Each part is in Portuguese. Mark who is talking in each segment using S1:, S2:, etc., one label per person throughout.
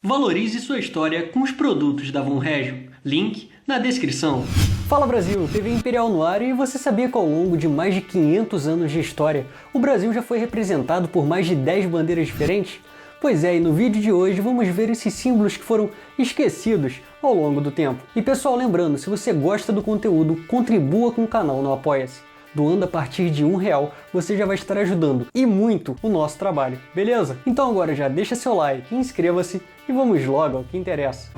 S1: Valorize sua história com os produtos da Von Regio. Link na descrição. Fala Brasil, TV Imperial no ar, e você sabia que ao longo de mais de 500 anos de história, o Brasil já foi representado por mais de 10 bandeiras diferentes? Pois é, e no vídeo de hoje vamos ver esses símbolos que foram esquecidos ao longo do tempo. E pessoal, lembrando, se você gosta do conteúdo, contribua com o canal no Apoia-se. Doando a partir de R$1, você já vai estar ajudando, e muito, o nosso trabalho, beleza? Então agora já deixa seu like, inscreva-se e vamos logo ao que interessa.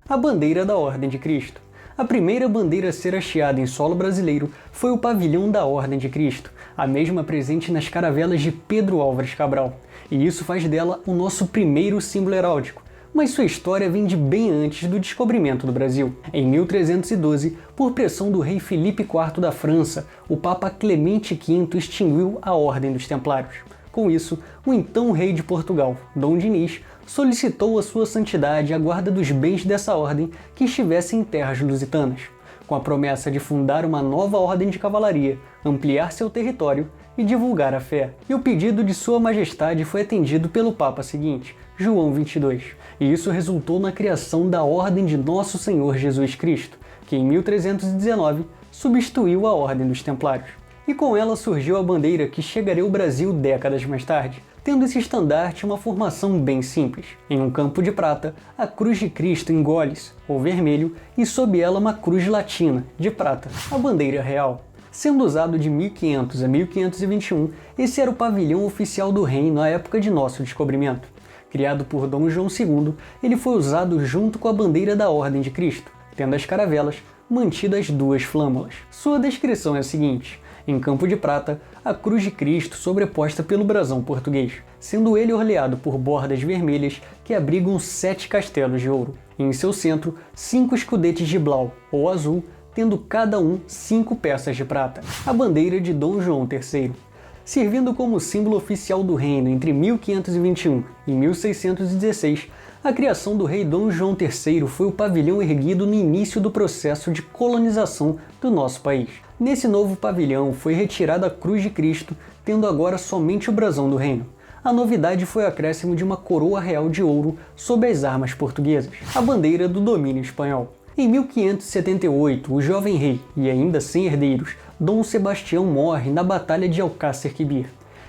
S1: A bandeira da Ordem de Cristo. A primeira bandeira a ser hasteada em solo brasileiro foi o pavilhão da Ordem de Cristo, a mesma presente nas caravelas de Pedro Álvares Cabral, e isso faz dela o nosso primeiro símbolo heráldico. Mas sua história vem de bem antes do descobrimento do Brasil. Em 1312, por pressão do rei Filipe IV da França, o Papa Clemente V extinguiu a Ordem dos Templários. Com isso, o então rei de Portugal, Dom Dinis, solicitou a sua santidade a guarda dos bens dessa ordem que estivessem em terras lusitanas, com a promessa de fundar uma nova ordem de cavalaria, ampliar seu território e divulgar a fé. E o pedido de Sua Majestade foi atendido pelo Papa seguinte, João XXII, e isso resultou na criação da Ordem de Nosso Senhor Jesus Cristo, que em 1319 substituiu a Ordem dos Templários. E com ela surgiu a bandeira que chegaria ao Brasil décadas mais tarde, tendo esse estandarte uma formação bem simples. Em um campo de prata, a cruz de Cristo em goles, ou vermelho, e sob ela uma cruz latina, de prata, a bandeira real. Sendo usado de 1500 a 1521, esse era o pavilhão oficial do reino à época de nosso descobrimento. Criado por Dom João II, ele foi usado junto com a bandeira da Ordem de Cristo, tendo as caravelas mantido as duas flâmulas. Sua descrição é a seguinte: em campo de prata, a cruz de Cristo sobreposta pelo brasão português, sendo ele orleado por bordas vermelhas que abrigam 7 castelos de ouro. E em seu centro, 5 escudetes de blau, ou azul, tendo cada um 5 peças de prata. A bandeira de Dom João III. Servindo como símbolo oficial do reino entre 1521 e 1616, a criação do rei Dom João III foi o pavilhão erguido no início do processo de colonização do nosso país. Nesse novo pavilhão foi retirada a cruz de Cristo, tendo agora somente o brasão do reino. A novidade foi o acréscimo de uma coroa real de ouro sob as armas portuguesas, a bandeira do domínio espanhol. Em 1578, o jovem rei, e ainda sem herdeiros, Dom Sebastião morre na Batalha de Alcácer Quibir.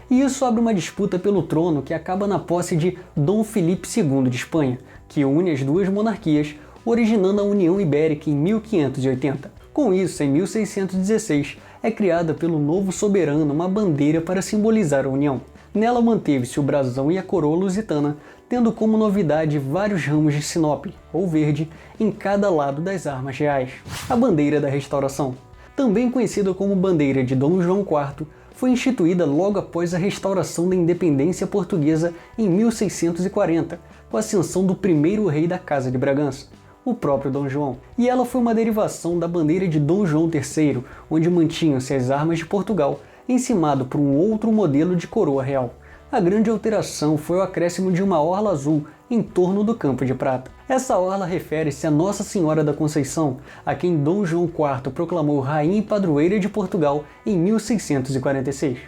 S1: E isso abre uma disputa pelo trono que acaba na posse de Dom Filipe II de Espanha, que une as duas monarquias, originando a União Ibérica em 1580. Com isso, em 1616, é criada pelo novo soberano uma bandeira para simbolizar a união. Nela manteve-se o brasão e a coroa lusitana, tendo como novidade vários ramos de sinople, ou verde, em cada lado das armas reais. A bandeira da Restauração, também conhecida como bandeira de Dom João IV, foi instituída logo após a restauração da independência portuguesa em 1640, com a ascensão do primeiro rei da Casa de Bragança, o próprio Dom João. E ela foi uma derivação da bandeira de Dom João III, onde mantinham-se as armas de Portugal, encimado por um outro modelo de coroa real. A grande alteração foi o acréscimo de uma orla azul em torno do campo de prata. Essa orla refere-se a Nossa Senhora da Conceição, a quem Dom João IV proclamou rainha e padroeira de Portugal em 1646.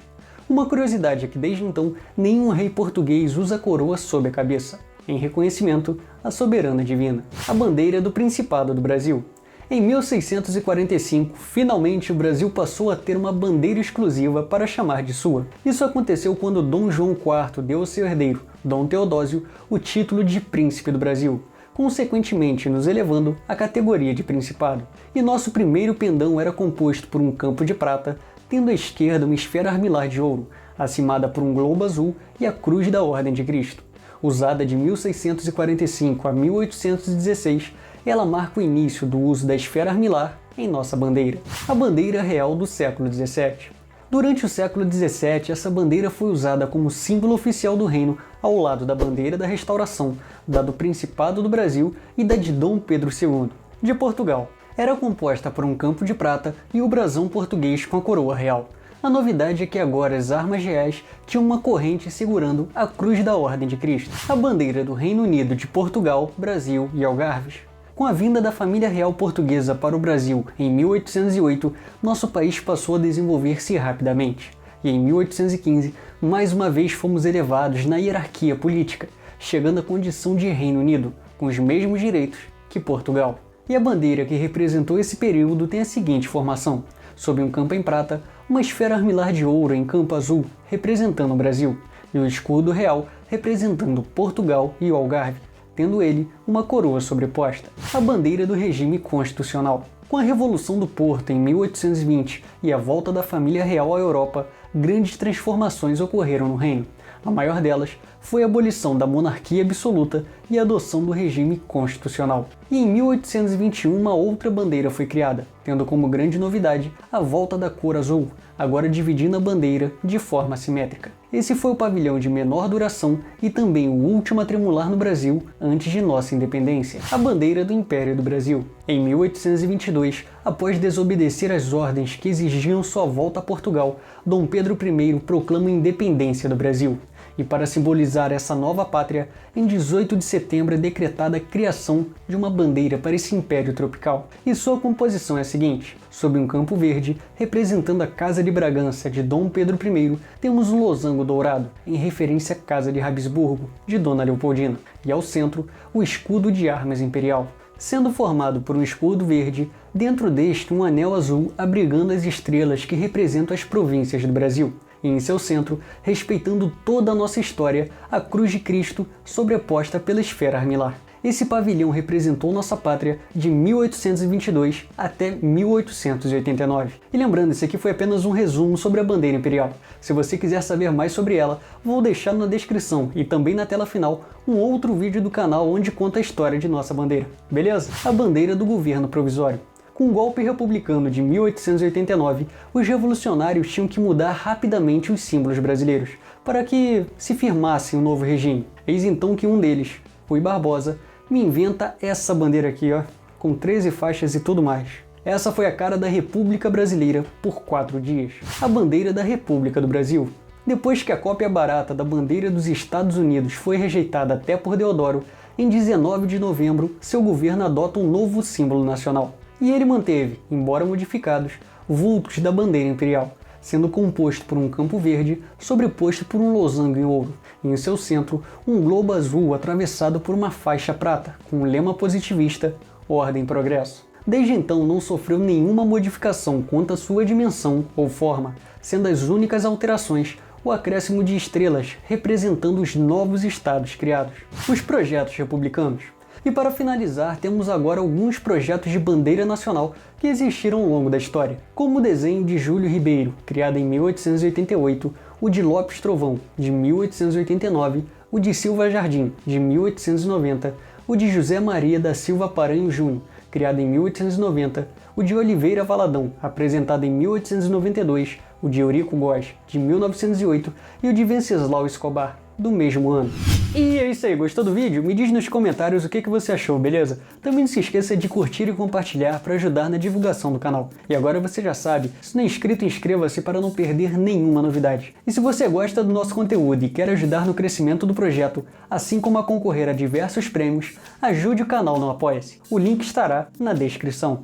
S1: Uma curiosidade é que desde então nenhum rei português usa coroa sob a cabeça, em reconhecimento à soberana divina. A bandeira do Principado do Brasil. Em 1645, finalmente o Brasil passou a ter uma bandeira exclusiva para chamar de sua. Isso aconteceu quando Dom João IV deu ao seu herdeiro, Dom Teodósio, o título de Príncipe do Brasil, consequentemente nos elevando à categoria de Principado. E nosso primeiro pendão era composto por um campo de prata, tendo à esquerda uma esfera armilar de ouro, acimada por um globo azul e a cruz da Ordem de Cristo. Usada de 1645 a 1816, ela marca o início do uso da esfera armilar em nossa bandeira, a bandeira real do século XVII. Durante o século XVII, essa bandeira foi usada como símbolo oficial do reino ao lado da bandeira da Restauração, da do Principado do Brasil e da de Dom Pedro II, de Portugal. Era composta por um campo de prata e o brasão português com a coroa real. A novidade é que agora as armas reais tinham uma corrente segurando a cruz da Ordem de Cristo, a bandeira do Reino Unido de Portugal, Brasil e Algarves. Com a vinda da família real portuguesa para o Brasil em 1808, nosso país passou a desenvolver-se rapidamente. E em 1815, mais uma vez fomos elevados na hierarquia política, chegando à condição de Reino Unido, com os mesmos direitos que Portugal. E a bandeira que representou esse período tem a seguinte formação: sob um campo em prata, uma esfera armilar de ouro em campo azul, representando o Brasil, e o escudo real representando Portugal e o Algarve, tendo ele uma coroa sobreposta, a bandeira do regime constitucional. Com a Revolução do Porto em 1820 e a volta da família real à Europa, grandes transformações ocorreram no reino. A maior delas foi a abolição da monarquia absoluta e a adoção do regime constitucional. E em 1821 uma outra bandeira foi criada, tendo como grande novidade a volta da cor azul, agora dividindo a bandeira de forma simétrica. Esse foi o pavilhão de menor duração e também o último a tremular no Brasil antes de nossa independência, a bandeira do Império do Brasil. Em 1822, após desobedecer às ordens que exigiam sua volta a Portugal, Dom Pedro I proclama a independência do Brasil. E para simbolizar essa nova pátria, em 18 de setembro é decretada a criação de uma bandeira para esse império tropical. E sua composição é a seguinte: sob um campo verde, representando a Casa de Bragança de Dom Pedro I, temos um losango dourado, em referência à Casa de Habsburgo, de Dona Leopoldina, e ao centro, o escudo de armas imperial, sendo formado por um escudo verde, dentro deste um anel azul abrigando as estrelas que representam as províncias do Brasil. E em seu centro, respeitando toda a nossa história, a Cruz de Cristo sobreposta pela esfera armilar. Esse pavilhão representou nossa pátria de 1822 até 1889. E lembrando, esse aqui foi apenas um resumo sobre a bandeira imperial. Se você quiser saber mais sobre ela, vou deixar na descrição e também na tela final um outro vídeo do canal onde conta a história de nossa bandeira. Beleza? A bandeira do governo provisório. Com o golpe republicano de 1889, os revolucionários tinham que mudar rapidamente os símbolos brasileiros, para que se firmasse um novo regime. Eis então que um deles, Rui Barbosa, me inventa essa bandeira aqui, ó, com 13 faixas e tudo mais. Essa foi a cara da República Brasileira por 4 dias. A bandeira da República do Brasil. Depois que a cópia barata da bandeira dos Estados Unidos foi rejeitada até por Deodoro, em 19 de novembro, seu governo adota um novo símbolo nacional. E ele manteve, embora modificados, vultos da bandeira imperial, sendo composto por um campo verde sobreposto por um losango em ouro, e em seu centro um globo azul atravessado por uma faixa prata, com o lema positivista Ordem e Progresso. Desde então não sofreu nenhuma modificação quanto à sua dimensão ou forma, sendo as únicas alterações o acréscimo de estrelas representando os novos estados criados, os projetos republicanos. E para finalizar, temos agora alguns projetos de bandeira nacional que existiram ao longo da história, como o desenho de Júlio Ribeiro, criado em 1888, o de Lopes Trovão, de 1889, o de Silva Jardim, de 1890, o de José Maria da Silva Paranho Júnior, criado em 1890, o de Oliveira Valadão, apresentado em 1892, o de Eurico Góes, de 1908 e o de Venceslau Escobar, do mesmo ano. E é isso aí, gostou do vídeo? Me diz nos comentários o que você achou, beleza? Também não se esqueça de curtir e compartilhar para ajudar na divulgação do canal. E agora você já sabe, se não é inscrito, inscreva-se para não perder nenhuma novidade. E se você gosta do nosso conteúdo e quer ajudar no crescimento do projeto, assim como a concorrer a diversos prêmios, ajude o canal no Apoia-se. O link estará na descrição.